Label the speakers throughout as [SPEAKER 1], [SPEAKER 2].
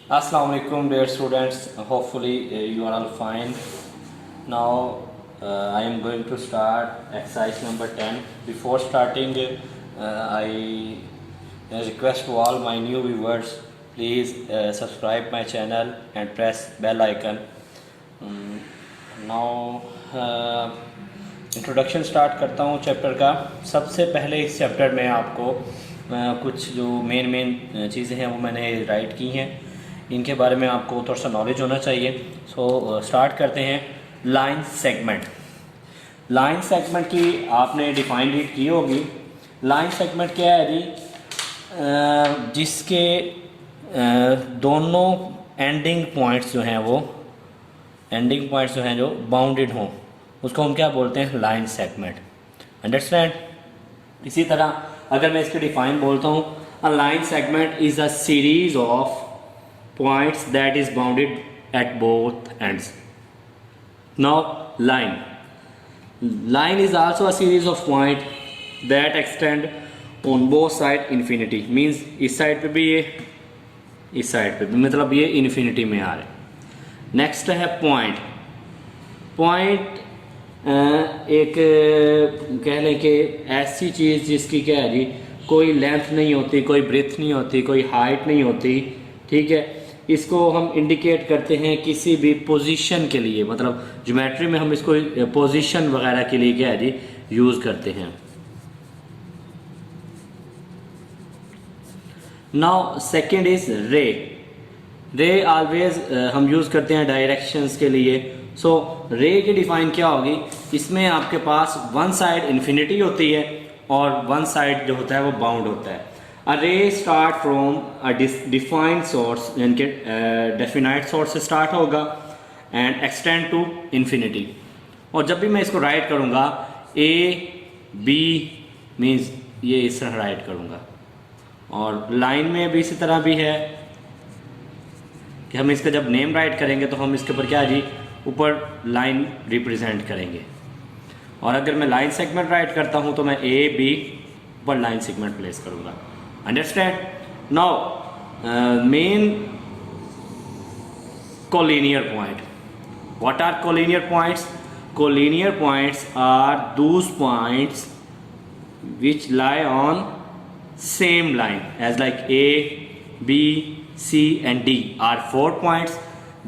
[SPEAKER 1] Assalamu alaikum dear students. Hopefully you are all fine. Now I am going to start exercise number 10. Before starting, I request to all my new viewers, please subscribe my channel and press bell icon. Now introduction start करता हूँ chapter का। सबसे पहले इस chapter में आपको कुछ जो मेन चीज़ें हैं वो मैंने राइट की हैं, इनके बारे में आपको थोड़ा सा नॉलेज होना चाहिए। सो स्टार्ट करते हैं। Line segment. लाइन सेगमेंट की आपने डिफाइन रीड की होगी। लाइन सेगमेंट क्या है जी? जिसके दोनों एंडिंग पॉइंट्स जो हैं जो बाउंडेड हों, उसको हम क्या बोलते हैं? Line segment. अंडरस्टैंड? इसी तरह अगर मैं इसके डिफाइन बोलता हूँ, a line segment is a series of points that is bounded at both ends. Now line is also a series of points that extend on both side infinity, means इस side पे भी ये, इस side पे भी, मतलब ये infinity में आ रहे हैं। नेक्स्ट है पॉइंट। पॉइंट एक कह लें कि ऐसी चीज़ जिसकी क्या है जी, कोई लेंथ नहीं होती, कोई ब्रेथ नहीं होती, कोई हाइट नहीं होती, ठीक है। इसको हम इंडिकेट करते हैं किसी भी पोजीशन के लिए, मतलब ज्योमेट्री में हम इसको पोजीशन वगैरह के लिए क्या है जी, यूज़ करते हैं। नाउ सेकंड इज रे। रे ऑलवेज हम यूज़ करते हैं डायरेक्शंस के लिए। सो रे की डिफाइन क्या होगी? इसमें आपके पास वन साइड इन्फिनिटी होती है और वन साइड जो होता है वो बाउंड होता है। A ray start from a defined source, यानी कि डेफिनाइट सोर्स से स्टार्ट होगा एंड एक्सटेंड टू इन्फिनिटी। और जब भी मैं इसको राइट करूँगा, ए बी मीन्स ये इस तरह राइट करूँगा। और लाइन में भी इसी तरह भी है कि हम इसका जब नेम राइट करेंगे तो हम इसके ऊपर क्या जी, ऊपर लाइन रिप्रेजेंट करेंगे। और अगर मैं लाइन सेगमेंट राइट करता हूँ तो मैं ए बी ऊपर लाइन सेगमेंट प्लेस करूँगा। Understand? Now main collinear point. What are collinear points? Collinear points are those points which lie on same line, as like A, B, C and D are 4 points.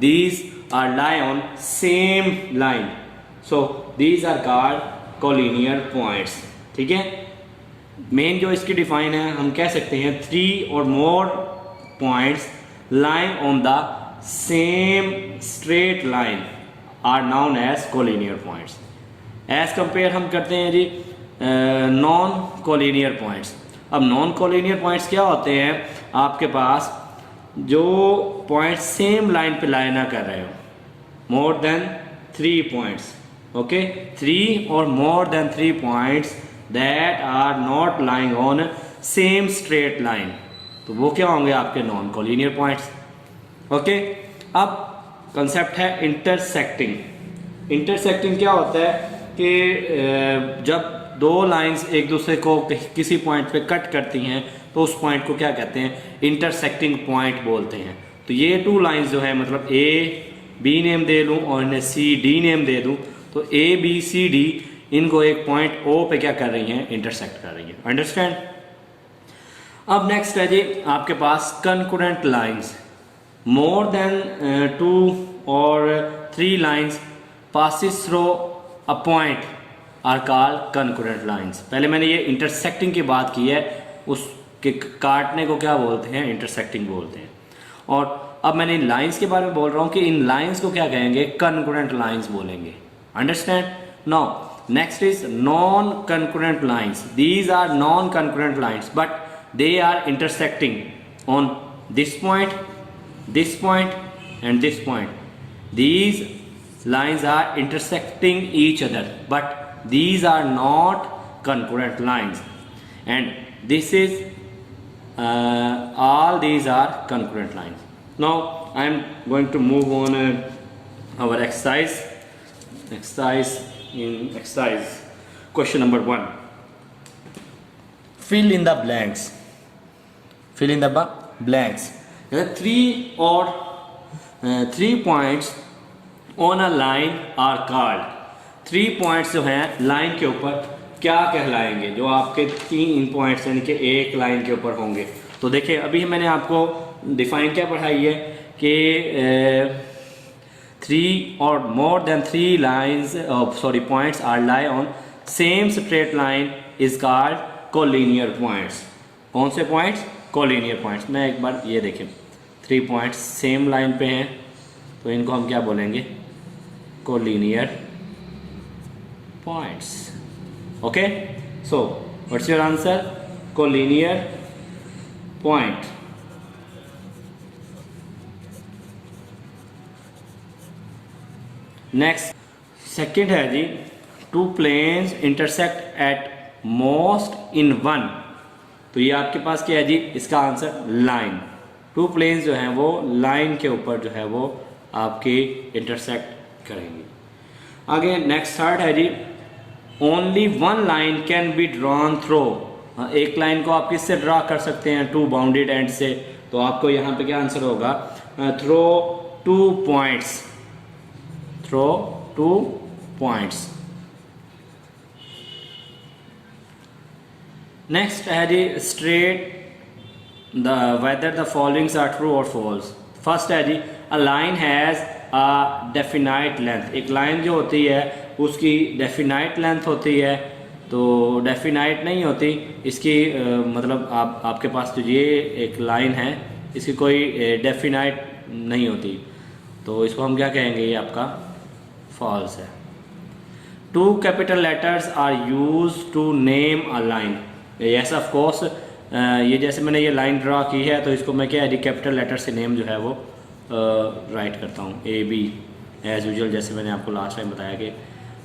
[SPEAKER 1] These are lie on same line, so these are called collinear points. ठीक है। Main जो इसकी define है, हम कह सकते हैं 3 और more points line on the same straight line are known as collinear points. As compare हम करते हैं जी नॉन कोलिनियर पॉइंट्स। अब नॉन कोलिनियर पॉइंट्स क्या होते हैं? आपके पास जो पॉइंट सेम लाइन पे लाई ना कर रहे हो, मोर देन 3 पॉइंट्स, ओके, 3 और more than 3 points that are not lying on same straight line, तो वो क्या होंगे? आपके नॉन कोलिनियर पॉइंट्स। ओके, अब कंसेप्ट है इंटरसेक्टिंग। इंटरसेक्टिंग क्या होता है कि जब दो लाइंस एक दूसरे को किसी पॉइंट पे कट करती हैं तो उस पॉइंट को क्या कहते हैं? इंटरसेक्टिंग पॉइंट बोलते हैं। तो ये 2 लाइंस जो है, मतलब ए बी नेम दे लूँ और इन्हें सी डी नेम दे दूँ, तो ए बी सी डी इनको एक पॉइंट ओ पे क्या कर रही हैं? इंटरसेक्ट कर रही हैं। अंडरस्टैंड? अब नेक्स्ट है जी आपके पास concurrent lines. More than 2 or 3 lines passes through a point are called concurrent lines. पहले मैंने ये इंटरसेक्टिंग की बात की है, उसके काटने को क्या बोलते हैं? इंटरसेक्टिंग बोलते हैं। और अब मैंने इन लाइंस के बारे में बोल रहा हूँ कि इन लाइंस को क्या कहेंगे? कंकरेंट लाइंस बोलेंगे। Understand? Now next is non-concurrent lines. These are non-concurrent lines, but they are intersecting on this point and this point. These lines are intersecting each other, but these are not concurrent lines, and this is all these are concurrent lines. Now I am going to move on our exercise in exercise question number 1. Fill in the blanks. Three points on a line are called, 3 points जो हैं line के ऊपर क्या कहलाएंगे, जो आपके 3 points यानी कि एक लाइन के ऊपर होंगे। तो देखिए अभी मैंने आपको डिफाइन क्या पढ़ाई है कि 3 और more than 3 lines points are lie on same straight line is called collinear points. कौन से पॉइंट्स? Collinear points. मैं एक बार ये देखें, 3 पॉइंट्स सेम लाइन पे हैं तो इनको हम क्या बोलेंगे? Collinear points. Okay, so what's your answer? Collinear point. Next second है जी, 2 planes intersect at most in one. तो ये आपके पास क्या है जी? इसका आंसर लाइन। 2 प्लेन्स जो हैं वो लाइन के ऊपर जो है वो आपके इंटरसेक्ट करेंगे। आगे नेक्स्ट थर्ड है जी, only 1 line can be drawn through. एक लाइन को आप किससे ड्रा कर सकते हैं? 2 बाउंडेड एंड से। तो आपको यहाँ पे क्या आंसर होगा? Through 2 points, through 2 points. Next है जी, straight whether the followings are true or false। First है जी, a line has a definite length। एक लाइन जो होती है उसकी डेफिनाइट लेंथ होती है, तो डेफिनाइट नहीं होती इसकी मतलब आपके पास जो ये एक लाइन है इसकी कोई डेफिनाइट नहीं होती, तो इसको हम क्या कहेंगे? ये आपका फॉल्स है। 2 capital letters are use to name a line. Yes of course, ये जैसे मैंने ये लाइन ड्रा की है तो इसको मैं क्या है, कैपिटल लेटर से नेम जो है वो राइट करता हूँ, AB एज यूजुअल। जैसे मैंने आपको लास्ट टाइम बताया कि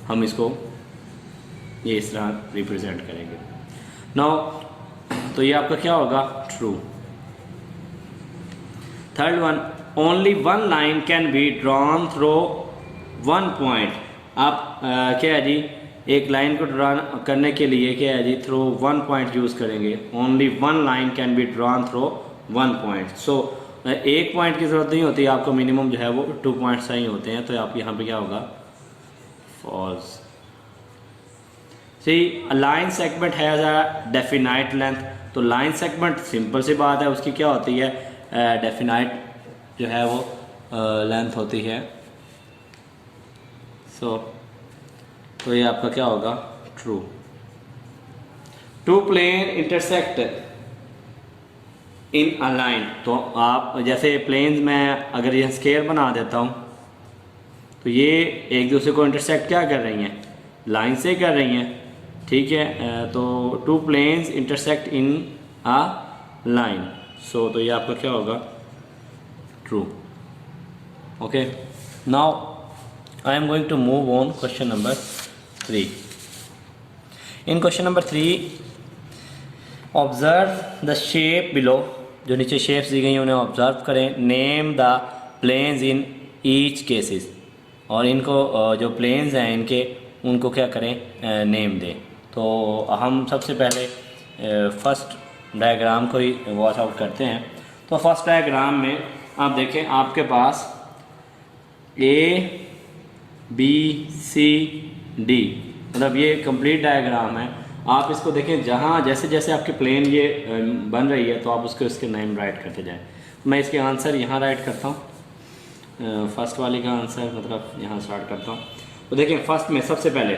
[SPEAKER 1] हम इसको ये इस तरह रिप्रेजेंट करेंगे। नाउ तो ये आपका क्या होगा? True. Third one, only 1 line can be drawn through 1 point. आप क्या है जी, एक लाइन को ड्रा करने के लिए क्या है जी, थ्रो 1 पॉइंट यूज़ करेंगे। Only 1 line can be drawn through 1 point. So 1 point की ज़रूरत नहीं होती, आपको मिनिमम जो है वो 2 पॉइंट्स ही होते हैं, तो आप यहाँ पे क्या होगा? False. C, line segment has a definite length. तो लाइन सेगमेंट सिंपल सी बात है, उसकी क्या होती है? डेफिनाइट जो है वो लेंथ होती है। तो ये आपका क्या होगा? True. 2 plane intersect in a line. तो आप जैसे प्लेन्स में अगर ये स्केयर बना देता हूँ तो ये एक दूसरे को इंटरसेक्ट क्या कर रही हैं? लाइन से कर रही हैं, ठीक है। तो 2 planes intersect in a line. So तो ये आपका क्या होगा? True. Okay, now I am going to move on question number 3. In question number 3, observe the shape below। जो नीचे शेप्स दी गई हैं उन्हें ऑब्जर्व करें। Name the planes in each cases. और इनको जो प्लेन्स हैं इनके उनको क्या करें? नेम दें। तो हम सबसे पहले फर्स्ट डायग्राम को ही वॉच आउट करते हैं। तो फर्स्ट डायग्राम में आप देखें, आपके पास ABCD मतलब ये कंप्लीट डायग्राम है। आप इसको देखें, जहाँ जैसे जैसे आपके प्लेन ये बन रही है तो आप उसके उसके नेम राइट करते जाएं। मैं इसके आंसर यहाँ राइट करता हूँ। फर्स्ट वाले का आंसर मतलब यहाँ स्टार्ट करता हूँ। तो देखें, फर्स्ट में सबसे पहले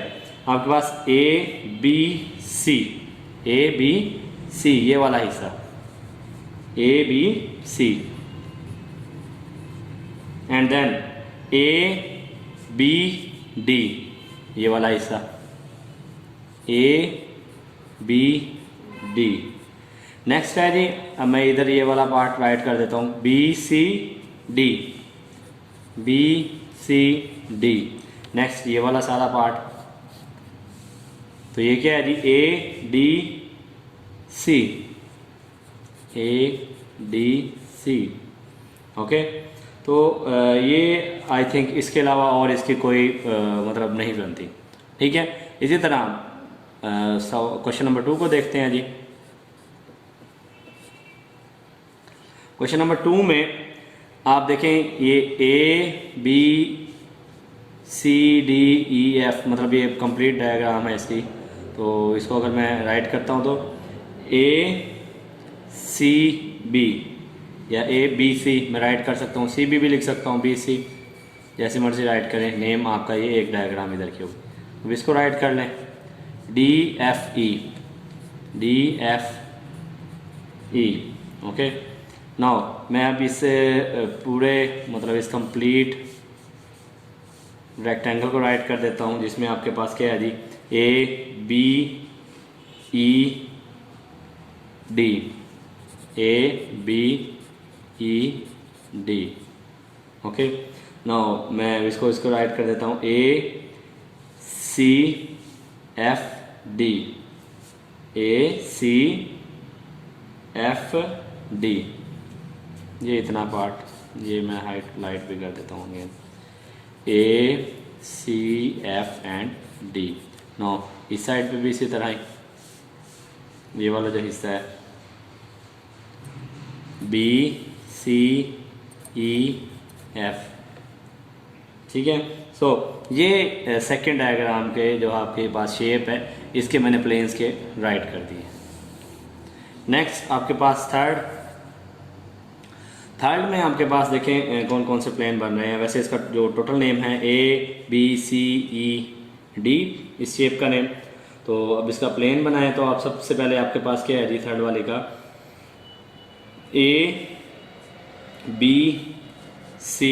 [SPEAKER 1] आपके पास ABC ये वाला हिस्सा, ABC एंड देन ABD ये वाला हिस्सा, ABD। नेक्स्ट है जी, अब मैं इधर ये वाला पार्ट राइट कर देता हूँ, BCD। नेक्स्ट ये वाला सारा पार्ट, तो ये क्या है जी? ADC। ओके, तो ये आई थिंक इसके अलावा और इसकी कोई मतलब नहीं बनती, ठीक है। इसी तरह क्वेश्चन नंबर 2 को देखते हैं जी। क्वेश्चन नंबर 2 में आप देखें ये A B C D E F मतलब ये कंप्लीट डायग्राम है इसकी। तो इसको अगर मैं राइट करता हूँ तो A C B या A B C मैं राइट कर सकता हूँ, C B भी लिख सकता हूँ, B C जैसे मर्जी राइट करें। नेम आपका ये एक डायग्राम इधर की होगी। अब इसको राइट कर लें D F E D F E। Okay, now मैं अब इस पूरे मतलब इस कंप्लीट रेक्टेंगल को राइट कर देता हूँ, जिसमें आपके पास क्या है जी, A B E D A B E D। Okay, now मैं इसको राइट कर देता हूँ A C F D A C F D। ये इतना पार्ट ये मैं हाइलाइट भी कर देता हूँ again, A C F and D। Now इस साइड पे भी इसी तरह ही ये वाला जो हिस्सा है B C E F, ठीक है। सो ये सेकेंड डायग्राम के जो आपके पास शेप है इसके मैंने प्लेन्स के राइट कर दिए। नेक्स्ट आपके पास थर्ड में आपके पास देखें कौन कौन से प्लेन बन रहे हैं। वैसे इसका जो टोटल नेम है A B C E D इस शेप का नेम। तो अब इसका प्लेन बनाए तो आप सबसे पहले आपके पास क्या है जी, थर्ड वाले का A B C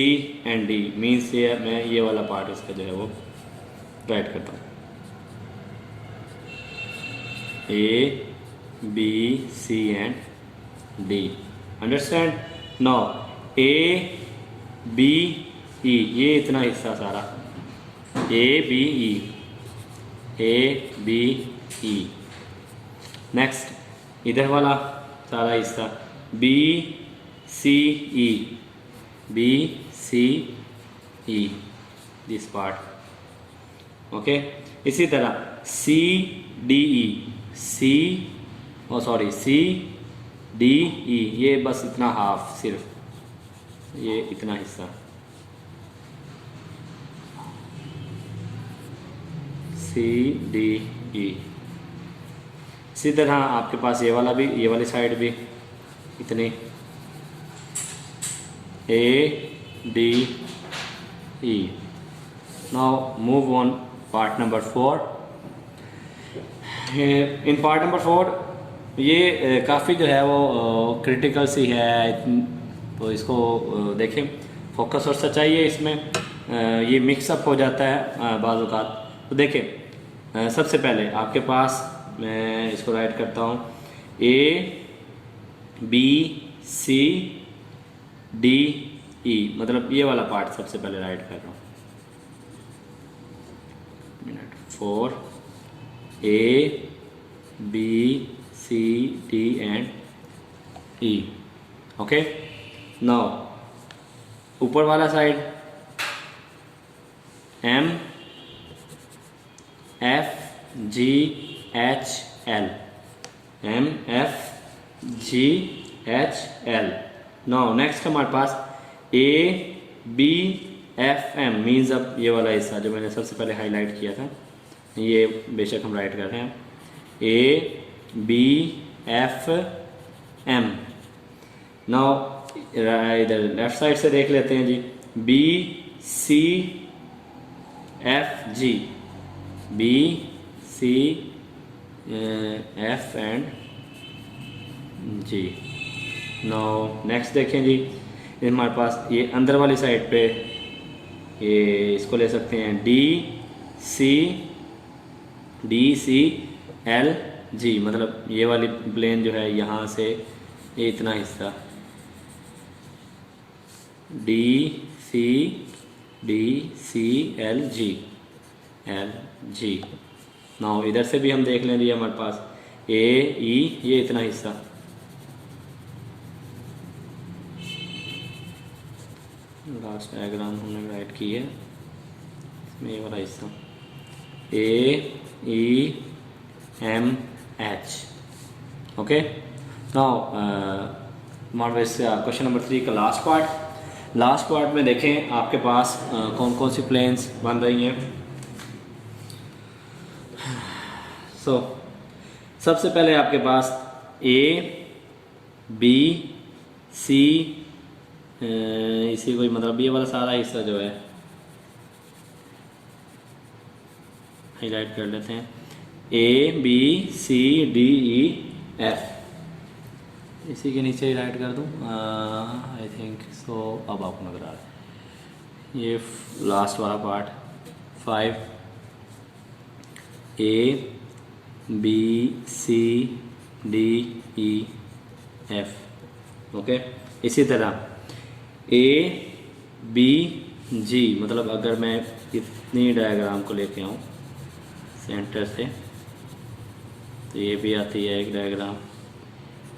[SPEAKER 1] and D means ये मैं ये वाला पार्ट इसका जो है वो राइट करता हूँ A B C and D। Understand? Now A B E ये इतना हिस्सा सारा A B E। नेक्स्ट इधर वाला सारा हिस्सा B C E this part. Okay, इसी तरह C D E ये बस इतना हाफ, सिर्फ ये इतना हिस्सा C D E। इसी तरह आपके पास ये वाला भी, ये वाली साइड भी इतनी A D E। Now move on part number 4। In part number 4 ये काफ़ी जो है वो क्रिटिकल सी है, तो इसको देखें, फोकस और सच्चाई है इसमें, ये मिक्सअप हो जाता है बाज़ औक़ात। तो देखें सबसे पहले आपके पास मैं इसको राइट करता हूँ A B C D E मतलब ये वाला पार्ट सबसे पहले राइट कर रहा हूँ। 4 A B C D and E। Okay, now ऊपर वाला side M F G H L M F G H L। Now next हमारे पास A B F M means अब ये वाला हिस्सा जो मैंने सबसे पहले हाईलाइट किया था ये बेशक हम राइट कर रहे हैं A B F M। Now इधर लेफ्ट साइड से देख लेते हैं जी B C F G B C F and G। Now next देखें जी हमारे पास ये अंदर वाली साइड पे ये इसको ले सकते हैं D C L G मतलब ये वाली प्लेन जो है यहाँ से ये इतना हिस्सा D C L G। Now इधर से भी हम देख लें जी हमारे पास A E ये इतना हिस्सा लास्ट डायग्राम हमने राइट की है इसमें ये वाला हिस्सा A E M H। Okay, now question number 3 का लास्ट पार्ट में देखें आपके पास कौन कौन सी प्लेन्स बन रही हैं। सबसे पहले आपके पास ए बी सी, इसी कोई मतलब ये वाला सारा हिस्सा जो है हाईलाइट कर लेते हैं, A B C D E F, इसी के नीचे ही राइट कर दूँ आई थिंक सो। अब आपको नजर आ रहा है ये लास्ट वाला part 5 A B C D E F. Okay, इसी तरह ए बी जी, मतलब अगर मैं इतनी डायग्राम को लेके आऊँ सेंटर से तो ये भी आती है एक diagram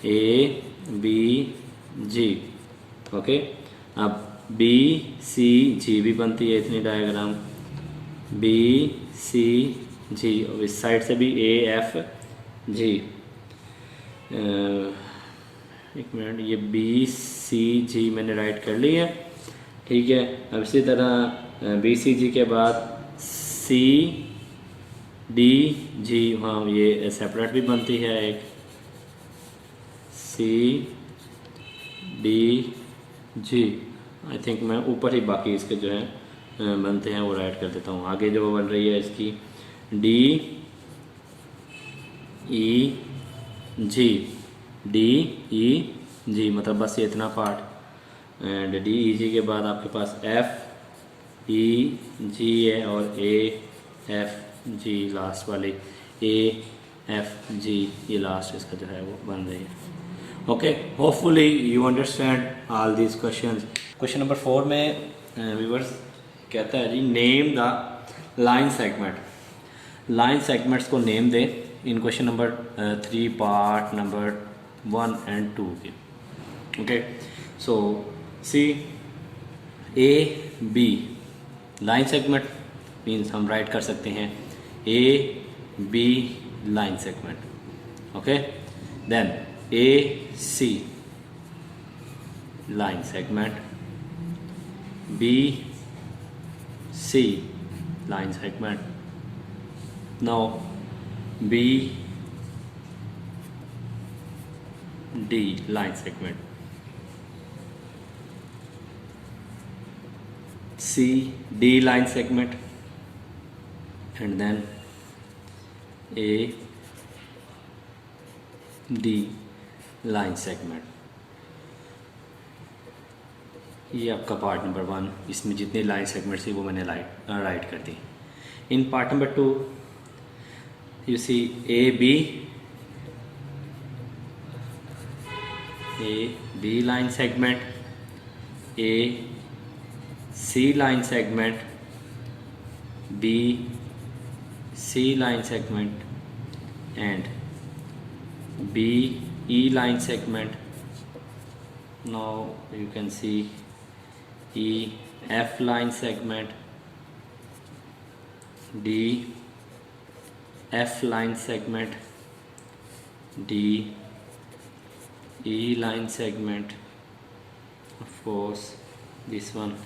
[SPEAKER 1] A B G. Okay, अब बी सी जी भी बनती है इतनी डायग्राम, बी सी जी, और इस साइड से भी ए एफ जी। एक मिनट, ये बी सी जी मैंने राइट कर ली है, ठीक है। अब इसी तरह बी सी जी के बाद सी डी जी, हाँ ये सेपरेट भी बनती है एक, C D G. I think मैं ऊपर ही बाकी इसके जो है बनते हैं वो राइट कर देता हूँ। आगे जो बन रही है इसकी डी ई जी, डी ई जी, मतलब बस ये इतना पार्ट। एंड डी ई जी के बाद आपके पास एफ ई जी है और ए एफ जी लास्ट वाली, ए एफ जी ये लास्ट इसका जो है वो बन रही है। Okay, hopefully you understand all these questions. Question number 4 में व्यूअर्स कहता है जी name the line segment. Line segments को नेम दें in question number 3 part number 1 and 2 के। Okay, so see A B line segment means हम write कर सकते हैं A B line segment. Okay, then A C line segment, B C line segment, now B D line segment, C D line segment, and then A D line segment। ये आपका part number 1, इसमें जितने line segments थी वो मैंने write कर दी। In part number 2 you see A B line segment, A C line segment, B C line segment and B E line segment. Now you can see E F line segment, D F line segment, D E line segment, of course this one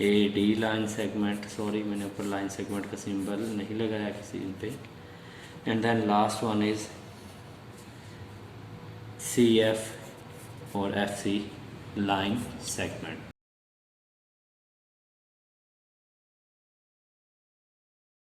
[SPEAKER 1] A D line segment, sorry मैंने ऊपर line segment का symbol नहीं लगाया किसी पे, and then last one is C F और F C line segment.